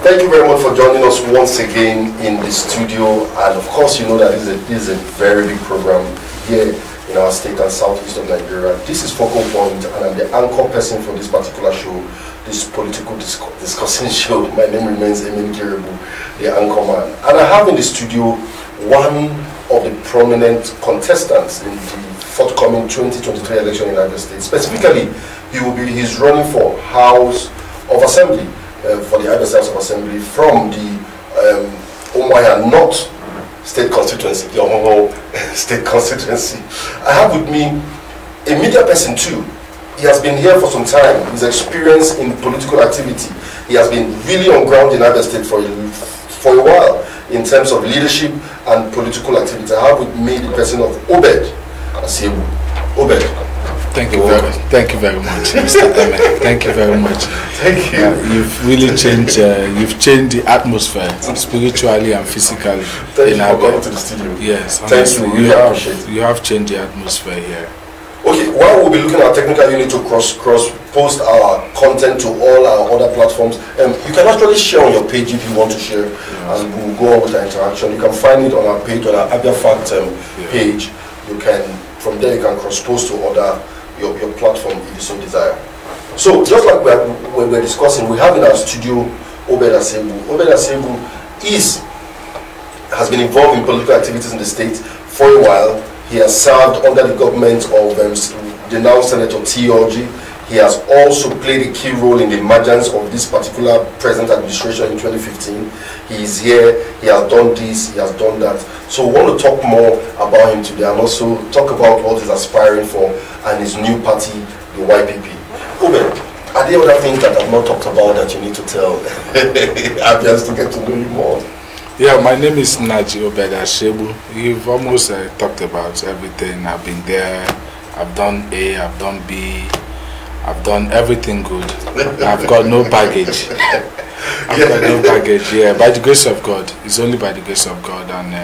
Thank you very much for joining us once again in the studio. And of course, you know that this is a very big program here in our state and southeast of Nigeria. This is Focal Point, and I'm the anchor person for this particular show, this political discussing show. My name remains Nnaji Obed, the anchor man. And I have in the studio one of the prominent contestants in the forthcoming 2023 election in Abia State. Specifically, he's running for House of Assembly, for the Abia House of Assembly from the Umuahia North State Constituency, the Umuahia State Constituency. I have with me a media person too. He has been here for some time. His experience in political activity, he has been really on ground in Abia State for a while in terms of leadership and political activity. I have with me the person of Obed Asiegbu. Obed. Thank you very much, Mr. Eme. Thank you very much. Thank you. You've really changed. You've changed the atmosphere, spiritually and physically. Thank you for coming to the studio. Yes, thank you. Really appreciate it. You have changed the atmosphere here. Okay, while we'll be looking at our technical unit to cross post our content to all our other platforms, you can actually share on your page if you want to share, and we'll go on with our interaction. You can find it on our page, on our Abia Fact page. You can, from there, you can cross post to other your platform if you so desire. So, just like we're discussing, we have in our studio Obed Asiegbu. Obed Asiegbu has been involved in political activities in the state for a while. He has served under the government of the now Senator T.O.G. He has also played a key role in the emergence of this particular present administration in 2015. He is here, he has done this, he has done that. So we want to talk more about him today and also talk about what he's aspiring for and his new party, the YPP. Obed, are there other things that I've not talked about that you need to tell Abians to get to know you more? Yeah, my name is Nnaji Obed Asiegbu. You've almost talked about everything. I've been there, I've done A, I've done B, I've done everything good. I've got no baggage. I've got no baggage, yeah, by the grace of God. It's only by the grace of God, and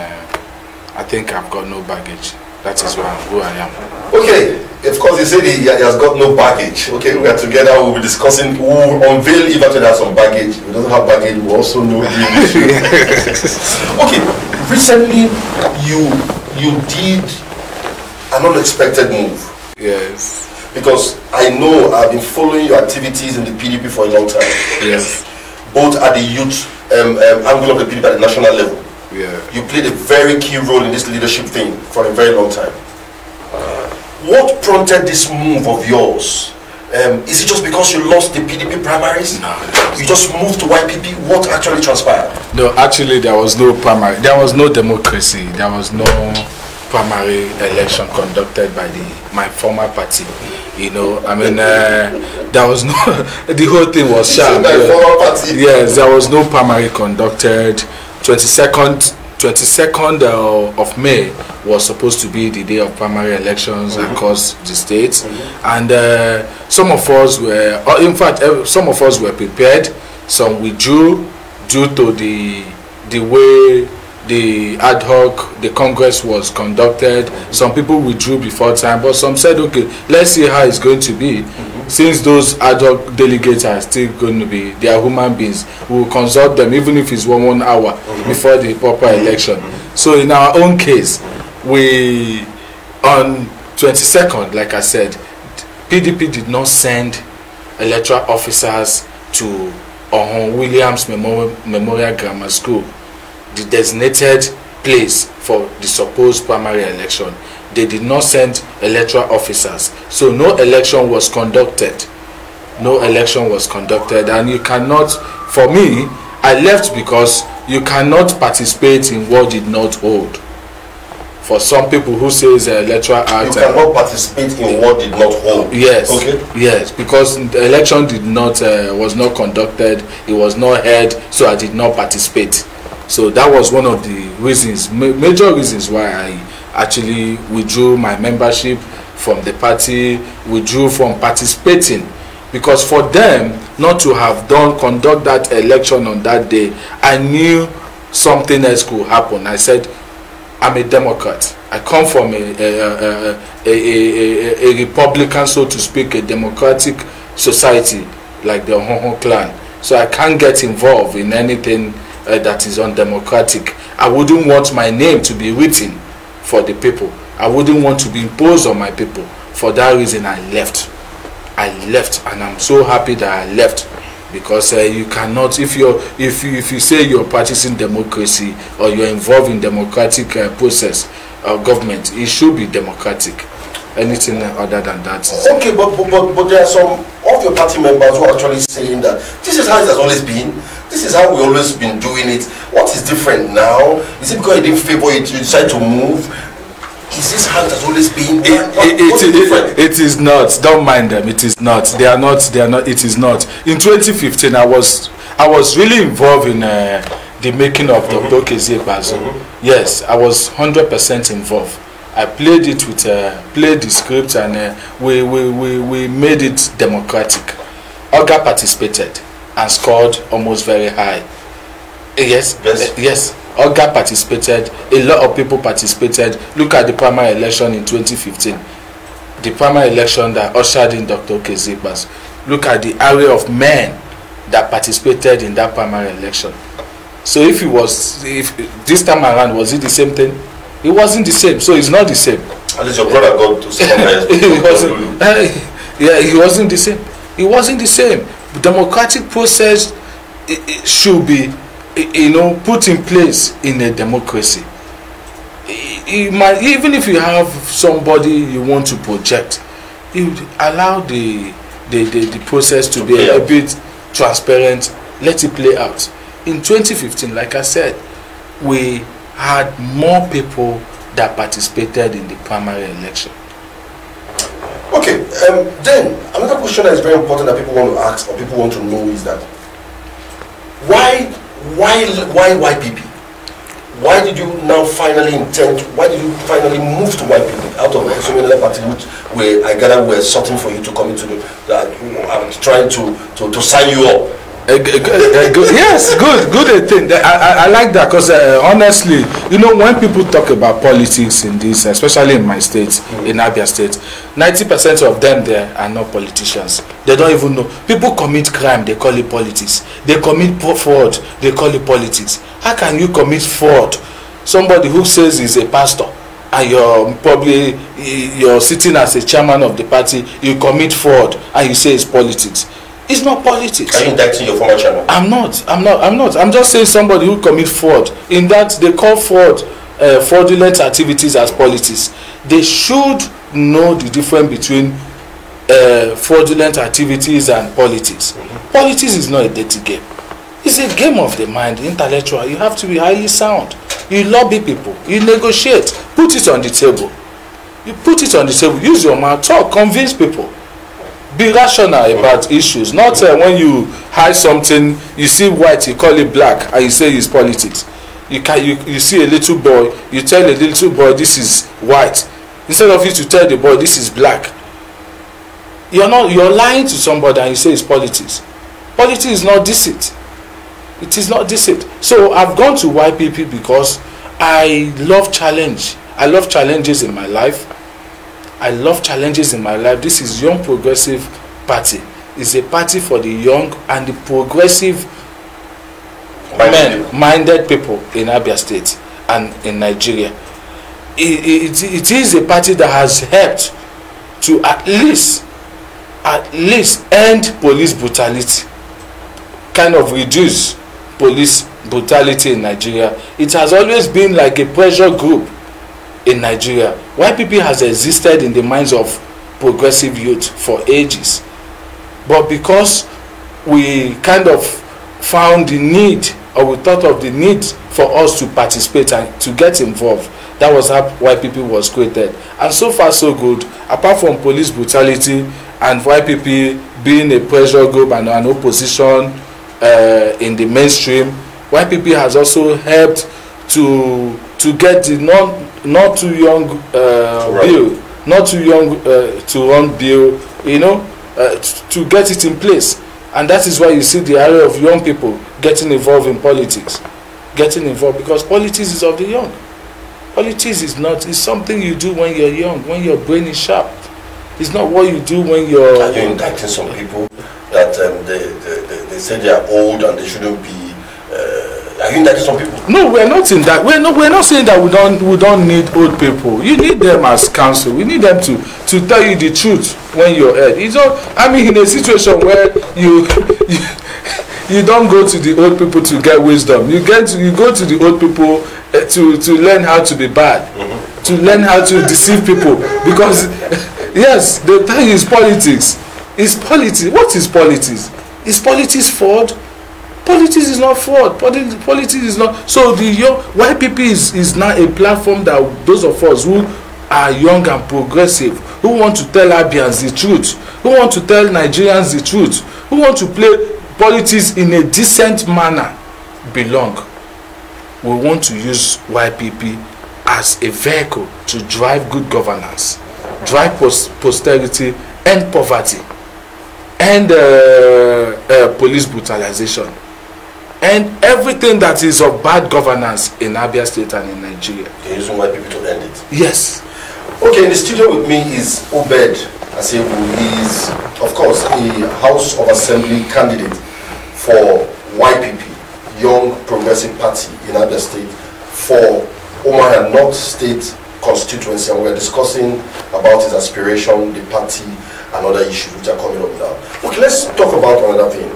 I think I've got no baggage. That is who I am. Okay, of course, he said he has got no baggage. Okay, we are together, we'll be discussing, we'll unveil if actually has some baggage. If he doesn't have baggage, we also know the issue. Okay, recently you did an unexpected move. Yes. Because I know I've been following your activities in the PDP for a long time. Yes. Both at the youth angle of the PDP at the national level. Yeah. You played a very key role in this leadership thing for a very long time. What prompted this move of yours? Is it just because you lost the PDP primaries? No. You just moved to YPP? What actually transpired? No, actually there was no primary. There was no democracy. There was no primary election conducted by my former party. You know, I mean, there was no, the whole thing was sham. Yes, there was no primary conducted. 22nd of May was supposed to be the day of primary elections across the state, and some of us were, in fact, some of us were prepared. Some withdrew due to the way the ad hoc, the Congress was conducted. Some people withdrew before time, but some said, okay, let's see how it's going to be. Since those ad hoc delegates are still going to be, they are human beings, we will consult them even if it's one hour before the proper election. So in our own case, we, on 22nd, like I said, PDP did not send electoral officers to Williams Memorial Grammar School, the designated place for the supposed primary election. They did not send electoral officers, so no election was conducted. No election was conducted, and you cannot, for me, I left because you cannot participate in what did not hold. For some people who says electoral act, you cannot participate in what did not hold. Yes. Okay. Yes, because the election did not was not conducted, it was not held, so I did not participate. So that was one of the reasons, major reasons why I actually withdrew my membership from the party, withdrew from participating, because for them not to have conduct that election on that day, I knew something else could happen. I said, I'm a Democrat. I come from a Republican, so to speak, a democratic society like the Honho clan. So I can't get involved in anything that is undemocratic. I wouldn't want my name to be written for the people. I wouldn't want to be imposed on my people. For that reason, I left. And I'm so happy that I left, because you cannot, if you say you're practicing democracy or you're involved in democratic process of government, it should be democratic. Anything other than that is okay. But there are some of your party members who are actually saying that this is how it has always been. This is how we always been doing it. What is different now? Is it because you didn't favor it, you decided to move? Is this how it has always been? It is not. Don't mind them. It is not. They are not. It is not. In 2015, I was really involved in the making of Dr. Asiegbu. Yes, I was 100% involved. I played it with played the script, and we made it democratic. Oga participated and scored almost very high. Yes. Oga participated. A lot of people participated. Look at the primary election in 2015. The primary election that ushered in Dr. Asiegbu. Look at the array of men that participated in that primary election. So if this time around, was it the same thing? It wasn't the same. So it's not the same. At least your brother got to summarize. It wasn't the same. It wasn't the same. The democratic process it should be, put in place in a democracy. Even if you have somebody you want to project, you allow the process to be a bit transparent. Let it play out. In 2015, like I said, we had more people that participated in the primary election. Okay, then another question that is very important that people want to ask or people want to know is that why YPP? Why did you now finally why did you finally move to YPP out of so many other parties which I gather were sorting for you to come into I'm trying to sign you up? Yes, good thing. I like that, because honestly, when people talk about politics in this, especially in my state, in Abia state, 90% of them there are not politicians. They don't even know. People commit crime, they call it politics. They commit fraud, they call it politics. How can you commit fraud? Somebody who says he's a pastor and you're sitting as a chairman of the party, you commit fraud and you say it's politics. It's not politics. Are you indicting your former chairman? I'm not. I'm just saying somebody who commits fraud. In that they call fraud, fraudulent activities as politics. They should know the difference between fraudulent activities and politics. Politics is not a dirty game. It's a game of the mind, intellectual. You have to be highly sound. You lobby people. You negotiate. Put it on the table. You put it on the table. Use your mouth. Talk. Convince people. Be rational about issues. Not when you hide something, you see white, you call it black, and you say it's politics. You see a little boy, you tell a little boy this is white, instead of you to tell the boy this is black. You're lying to somebody and you say it's politics. Politics is not deceit. It is not deceit. So I've gone to YPP because I love challenge. I love challenges in my life. I love challenges in my life. This is Young Progressive Party. It's a party for the young and the progressive minded people in Abia State and in Nigeria. It is a party that has helped to at least end police brutality, kind of reduce police brutality in Nigeria. It has always been like a pressure group in Nigeria. YPP has existed in the minds of progressive youth for ages, but because we kind of found the need, or we thought of the need for us to participate and to get involved, that was how YPP was created. And so far so good. Apart from police brutality and YPP being a pressure group and an opposition in the mainstream, YPP has also helped to get the not too young bill, not too young to run bill, to get it in place. And that is why you see the area of young people getting involved in politics, because politics is of the young. Politics is not, it's something you do when you're young, when your brain is sharp. It's not what you do when you're... Are you indicting some people that they they say they are old and they shouldn't be. Are you indicting some people? No, we're not in that. We're not saying that we don't need old people. You need them as counsel. We need them to tell you the truth when you're heard. It's not. I mean, in a situation where you don't go to the old people to get wisdom. You go to the old people to learn how to be bad, to learn how to deceive people. Because yes, they tell you it's politics. It's politics. What is politics? Is politics fraud? Politics is not fraud. Politics is not. So the YPP is now a platform that those of us who are young and progressive, who want to tell Abians the truth, who want to tell Nigerians the truth, who want to play politics in a decent manner, belong. We want to use YPP as a vehicle to drive good governance, drive posterity, end poverty, and police brutalization, and everything that is of bad governance in Abia State and in Nigeria. You're using YPP to end it? Yes. Okay, in the studio with me is Obed Asiegbu. He is, of course, a House of Assembly candidate for YPP, Young Progressive Party in Abia State, for Umuahia North State Constituency, and we're discussing about his aspiration, the party, and other issues which are coming up now. Okay, let's talk about another thing.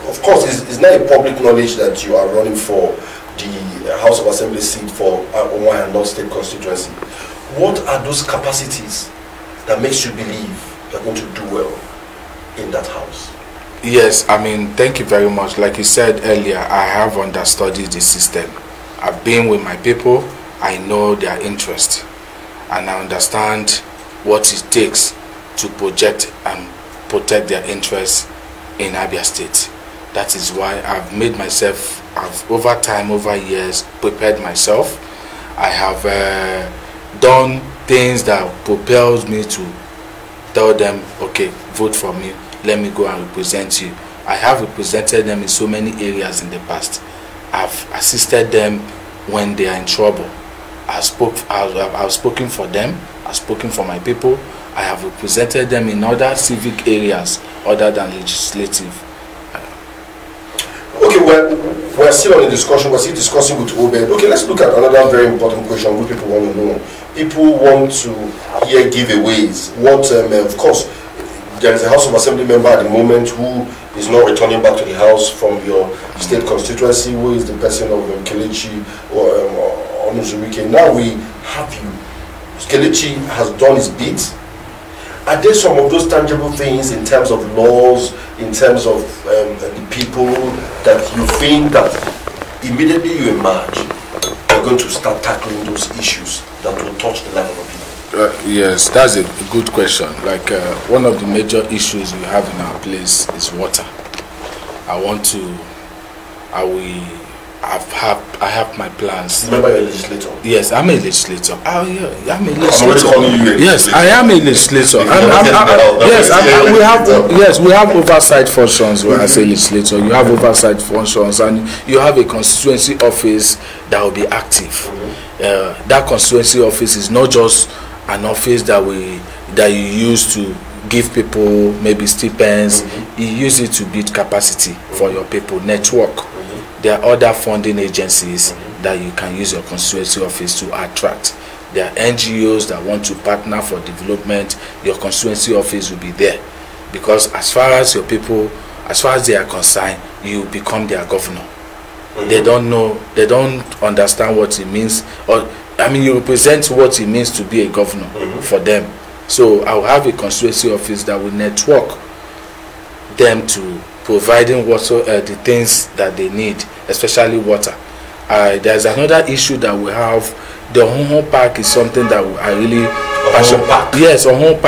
Of course, it's not a public knowledge that you are running for the House of Assembly seat for Umuahia North State Constituency. What are those capacities that makes you believe you're going to do well in that house? Yes, I mean, thank you very much. Like you said earlier, I have understudied the system. I've been with my people. I know their interest, and I understand what it takes to project and protect their interests in Abia State. That is why I've made myself, over time, over years, prepared myself. I have done things that propels me to tell them, okay, vote for me, let me go and represent you. I have represented them in so many areas in the past. I've assisted them when they are in trouble. I've spoken for them, I've spoken for my people. I have represented them in other civic areas other than legislative. Okay, we're still on the discussion. We're still discussing with Obed. Okay, let's look at another very important question which people want to know. People want to hear giveaways. What, of course, there is a House of Assembly member at the moment who is not returning back to the House from your state constituency, who is the person of Kelechi or Onuzurike. Now we have you. Kelechi has done his bit. Are there some of those tangible things in terms of laws, in terms of the people, that you think that immediately you emerge, you're going to start tackling those issues that will touch the life of people? Yes, that's a good question. Like one of the major issues we have in our place is water. I have my plans. Remember you're a legislator? Yes, I'm a legislator. Oh yeah, I'm a legislator. I'm already calling you. Yes, I am a legislator. We have oversight functions when I say legislator. You have oversight functions, and you have a constituency office that will be active. That constituency office is not just an office that you use to give people maybe stipends. You use it to build capacity for your people, network. There are other funding agencies that you can use your constituency office to attract. There are NGOs that want to partner for development. Your constituency office will be there, because as far as your people, as far as they are concerned, you become their governor. They don't know, they don't understand what it means, or I mean, you represent what it means to be a governor for them. So I will have a constituency office that will network them to providing water, the things that they need, especially water. There's another issue that we have. The Ohun Park is something that I really Park. Yes, Ohun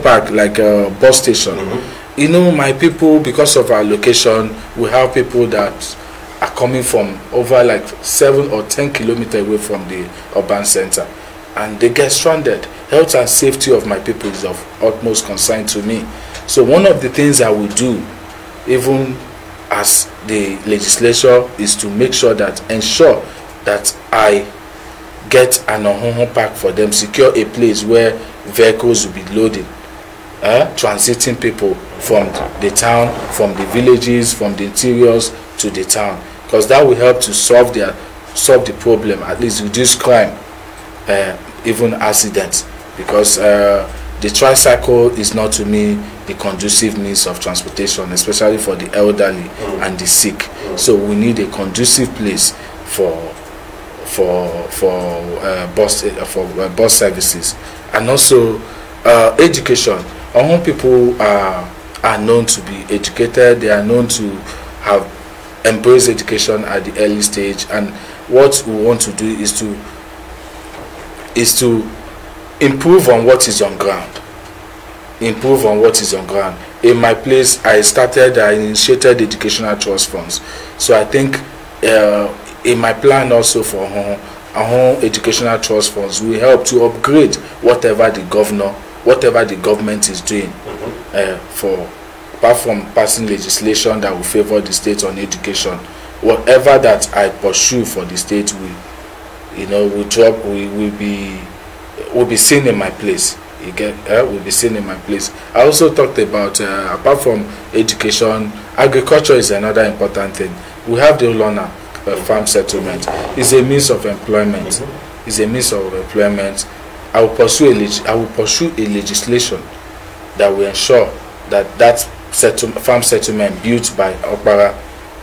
Park, like a bus station. You know, my people, because of our location, we have people that are coming from over like 7 or 10 kilometers away from the urban center, and they get stranded. Health and safety of my people is of utmost concern to me. So one of the things I will do, even as the legislature, is to make sure that, ensure that I get an Ohun Park for them, secure a place where vehicles will be loading, transiting people from the town, from the villages, from the interiors to the town, because that will help to solve the problem, at least reduce crime, even accidents, because the tricycle is not, to me, the conducive means of transportation, especially for the elderly and the sick. So we need a conducive place for bus services, and also education. Our people are known to be educated. They are known to have embraced education at the early stage, and what we want to do is to improve on what is on ground. Improve on what is on ground. In my place, I initiated educational trust funds. So I think in my plan also for our educational trust funds will help to upgrade whatever the government is doing, apart from passing legislation that will favor the state on education. Whatever that I pursue for the state will be seen in my place. Will be seen in my place. I also talked about apart from education, agriculture is another important thing. We have the Ulona farm settlement. It's a means of employment. It's a means of employment. I will pursue a legislation that will ensure that farm settlement built by Okpara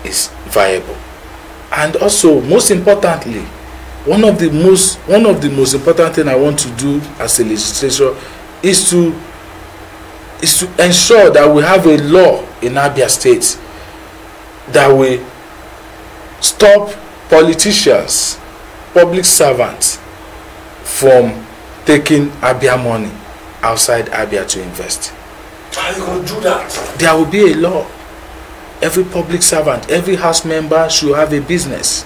is viable. And also, most importantly, one of the most important thing I want to do as a legislator is to ensure that we have a law in Abia State that will stop politicians, public servants from taking Abia money outside Abia to invest. How are you going to do that? There will be a law. Every public servant, every house member should have a business.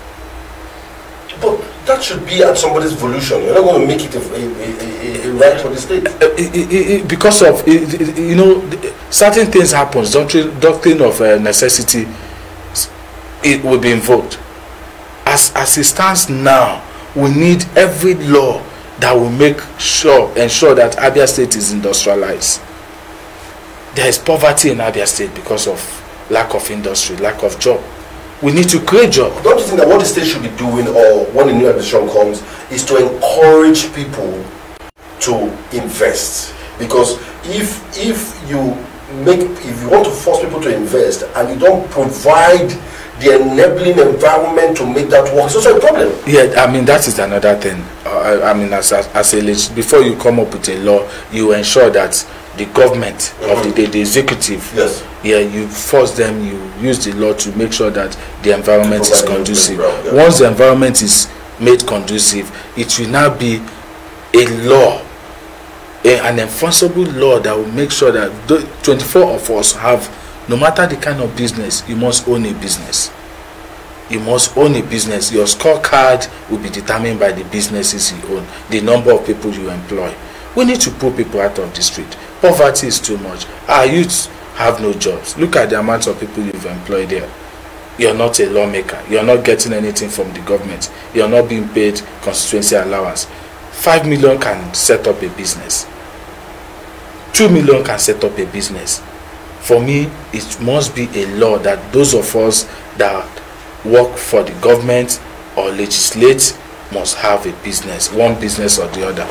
But that should be at somebody's volition. You're not going to make it a right for the state. Because of certain things happen. Doctrine of necessity, it will be invoked. As it stands now, we need every law that will ensure that Abia State is industrialized. There is poverty in Abia State because of lack of industry, lack of job. We need to create jobs. Don't you think that what the state should be doing, or when a new administration comes, is to encourage people to invest? Because if you want to force people to invest and you don't provide the enabling environment to make that work, it's also a problem. Yeah, I mean, that is another thing. Before you come up with a law, you ensure that the government of the day, the executive, yes, you force them, you use the law to make sure that the environment is conducive. Once the environment is made conducive, it will now be a law, an enforceable law that will make sure that 24 of us have, no matter the kind of business, you must own a business. You must own a business. Your scorecard will be determined by the businesses you own, the number of people you employ. We need to pull people out of the street. Poverty is too much. Our youths have no jobs. Look at the amount of people you've employed there. You're not a lawmaker. You're not getting anything from the government. You're not being paid constituency allowance. 5 million can set up a business. 2 million can set up a business. For me, it must be a law that those of us that work for the government or legislate must have a business, one business or the other.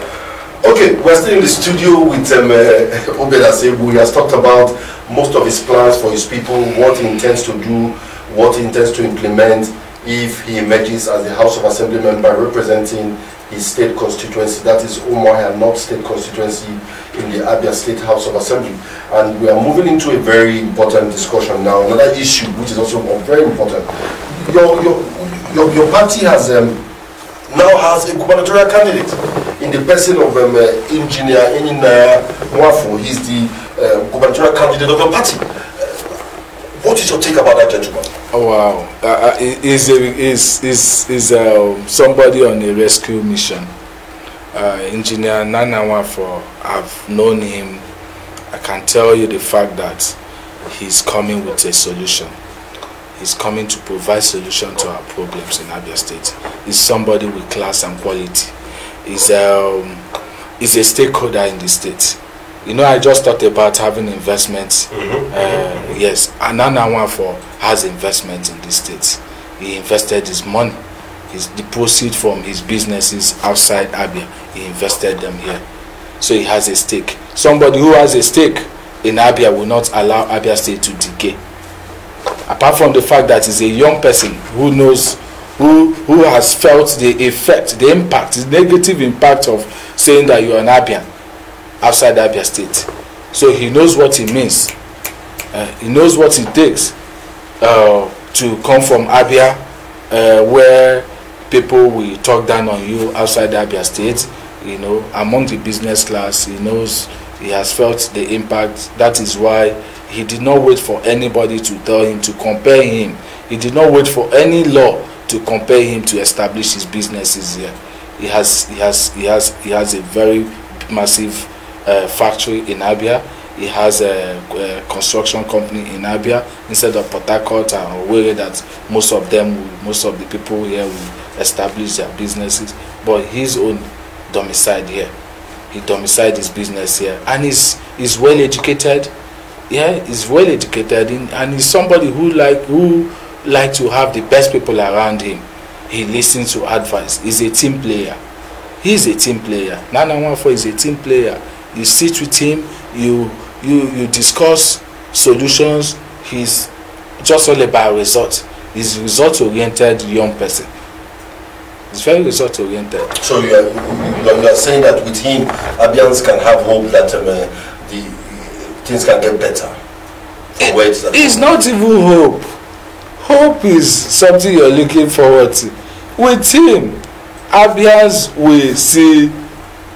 Okay, we're still in the studio with Obed Asiegbu. He has talked about most of his plans for his people, what he intends to do, what he intends to implement if he emerges as the House of Assembly member representing his state constituency, that is Umuahia North State Constituency in the Abia State House of Assembly. And we are moving into a very important discussion now, another issue which is also very important. Your party has now has a gubernatorial candidate in the person of Engineer Nwafu. He's the gubernatorial candidate of your party. What is your take about that gentleman? Oh wow, is somebody on a rescue mission. Engineer Nwafu, I've known him. I can tell you the fact that he's coming with a solution. He's coming to provide solution to our problems in Abia State. He's somebody with class and quality. He's a stakeholder in the state. You know, I just thought about having investments. Yes, and Nnaji has investment in this state. He invested his money, the proceeds from his businesses outside Abia. He invested them here. So he has a stake. Somebody who has a stake in Abia will not allow Abia State to decay. Apart from the fact that he's a young person who knows, who has felt the effect, the impact, the negative impact of saying that you're an Abian outside Abia State. So he knows what it means. He knows what it takes to come from Abia, where people will talk down on you outside Abia State. You know, among the business class, he knows, he has felt the impact. That is why he did not wait for anybody to tell him, to compare him. He did not wait for any law to compare him to establish his businesses here. He has a very massive factory in Abia. He has a construction company in Abia instead of Port Harcourt and Owerri that most of the people here will establish their businesses. But his own domicile here. He domiciled his business here, and he's well educated. Yeah, he's well educated, and he's somebody who like to have the best people around him. He listens to advice. He's a team player. He's a team player. Nnaji is a team player. You sit with him, you discuss solutions. He's just all about results. He's result-oriented young person. It's very result-oriented. So you are saying that with him, Abians can have hope that the things can get better. It's not even hope. Hope is something you're looking forward to. With him, Abians will see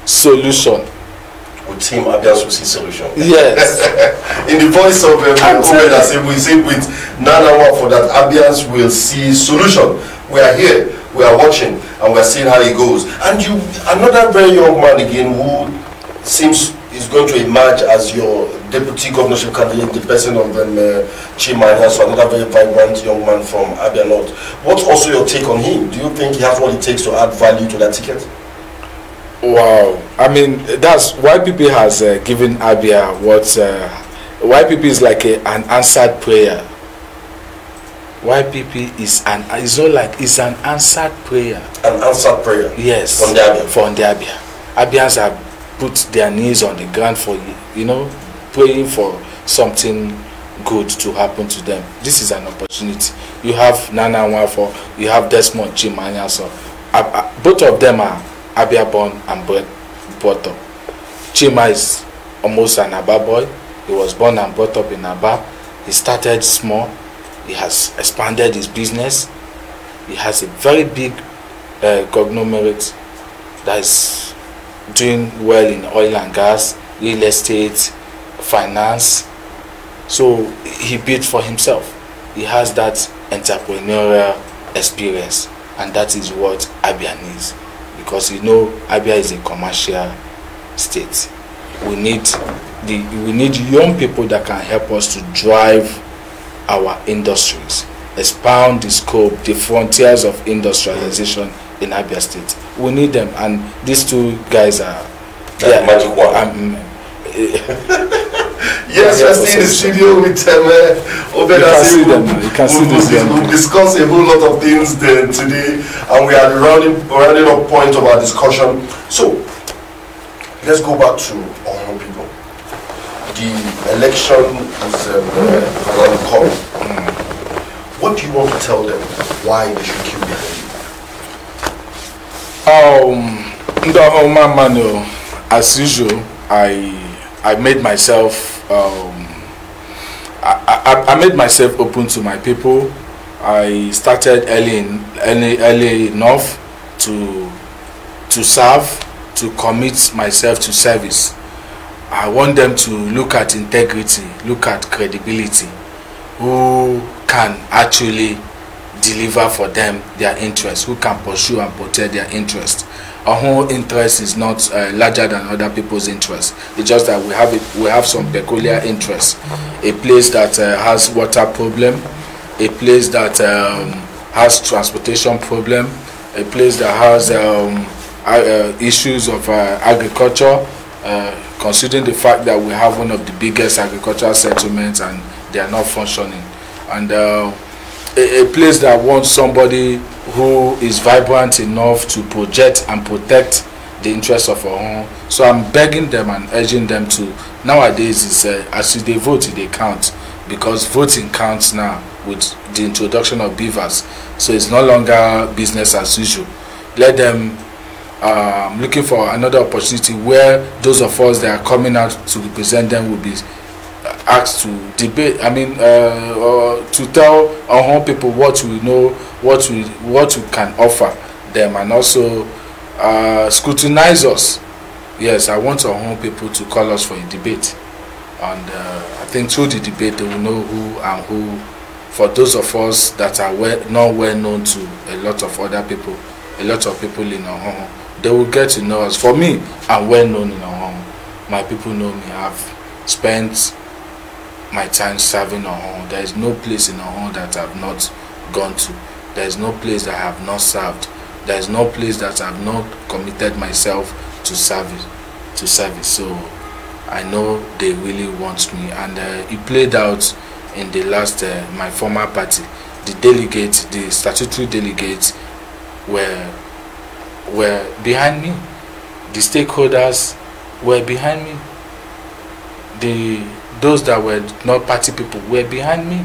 solution. With him, Abians will see solution. Yes. In the voice of Obed Asiegbu, we say with Nnaji for that, Abians will see solution. We are here. We are watching and we are seeing how it goes. And you, another very young man again who seems is going to emerge as your deputy governorship candidate, the person of Umuahia, so another very vibrant young man from Abia North. What's also your take on him? Do you think he has what it takes to add value to that ticket? Wow. I mean, that's YPP has given Abia what YPP is like an answered prayer. YPP is it's an answered prayer. An answered prayer? Yes. From the Abia? From the Abia. Abians have put their knees on the ground for, you know, praying for something good to happen to them. This is an opportunity. You have Nnaji, you have Desmond Chimanya, so both of them are Abia born and brought up. Chima is almost an Aba boy. He was born and brought up in Aba. He started small. He has expanded his business. He has a very big conglomerate that is doing well in oil and gas, real estate, finance. So he built for himself. He has that entrepreneurial experience, and that is what Abia needs. Because you know, Abia is a commercial state. We need young people that can help us to drive our industries, expound the scope, the frontiers of industrialization in Abia State. We need them, and these two guys are magic one. Yes, we're still in the studio with Obed Asiegbu. You can see them. We'll discuss a whole lot of things today, and we are rounding up point of our discussion. So let's go back to our own people. The election is around the corner. What do you want to tell them why they should queue behind you? As usual, I made myself I made myself open to my people. I started early enough to serve, to commit myself to service. I want them to look at integrity, look at credibility, who can actually deliver for them their interests, who can pursue and protect their interests. Our own interest is not larger than other people's interests. It's just that we have some peculiar interests. A place that has water problem, a place that has transportation problem, a place that has issues of agriculture, considering the fact that we have one of the biggest agricultural settlements and they are not functioning, and a place that wants somebody who is vibrant enough to project and protect the interests of our home. So I'm begging them and urging them to, nowadays is as they vote they count, because voting counts now with the introduction of beavers. So it's no longer business as usual. Let them looking for another opportunity where those of us that are coming out to represent them will be asked to debate, to tell our home people what we know, what we can offer them, and also scrutinize us. Yes, I want our home people to call us for a debate, and I think through the debate they will know who and who. For those of us that are not well known to a lot of other people, a lot of people in our home, they will get to know us. For me, I'm well known in our home. My people know me. I've spent my time serving our home. There is no place in our home that I have not gone to. There is no place that I have not served. There is no place that I have not committed myself to service. So I know they really want me, and it played out in the last my former party. The delegates, the statutory delegates, were behind me. The stakeholders were behind me. Those that were not party people were behind me.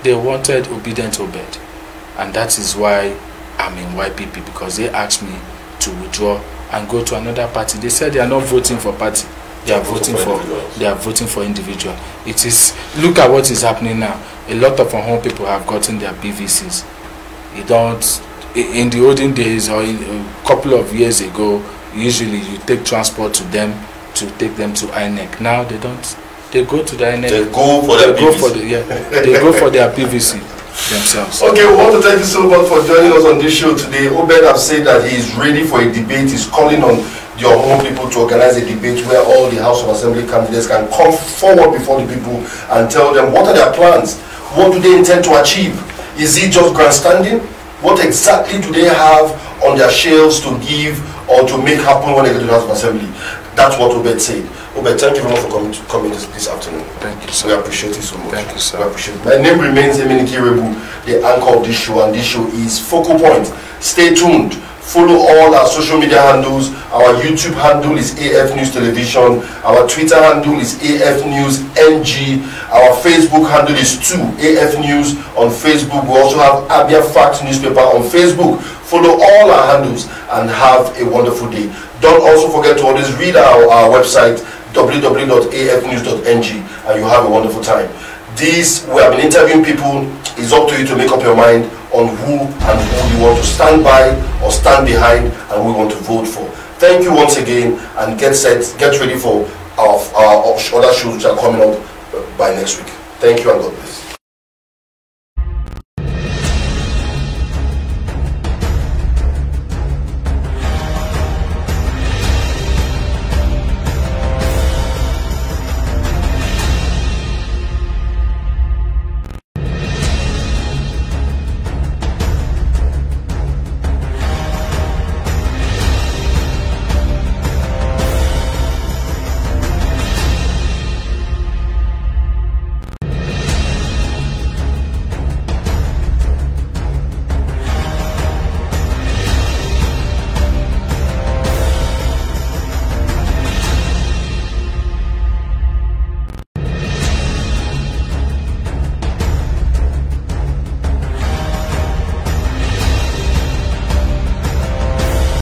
They wanted Obedient Obed, and that is why I'm in YPP, because they asked me to withdraw and go to another party. They said they are not voting for party. They are voting for individual. It is, look at what is happening now. A lot of our home people have gotten their PVCs. In the olden days, or in a couple of years ago, usually you take transport to them to take them to INEC. Now they don't. They go to the INEC. They go for their PVC. They go for their PVC themselves. Okay, we want to thank you so much for joining us on this show today. Obed has said that he is ready for a debate. He's calling on your home people to organize a debate where all the House of Assembly candidates can come forward before the people and tell them what are their plans, what do they intend to achieve. Is it just grandstanding? What exactly do they have on their shelves to give or to make happen when they get to the House of Assembly? That's what Obed said. Obed, thank you very much for coming this afternoon. Thank you, sir. We appreciate you so much. Thank you, sir. We appreciate it. My name remains Nnaji Obed, the anchor of this show, and this show is Focal Point. Stay tuned. Follow all our social media handles. Our YouTube handle is AFNEWS Television. Our Twitter handle is AFNEWS NG. Our Facebook handle is AFNEWS on Facebook. We also have Abia Fact newspaper on Facebook. Follow all our handles and have a wonderful day. Don't also forget to always read our website www.afnews.ng, and you have a wonderful time. This, we have been interviewing people. It's up to you to make up your mind on who and who you want to stand by or stand behind and who you want to vote for. Thank you once again, and get ready for our other shows which are coming up by next week. Thank you and God bless.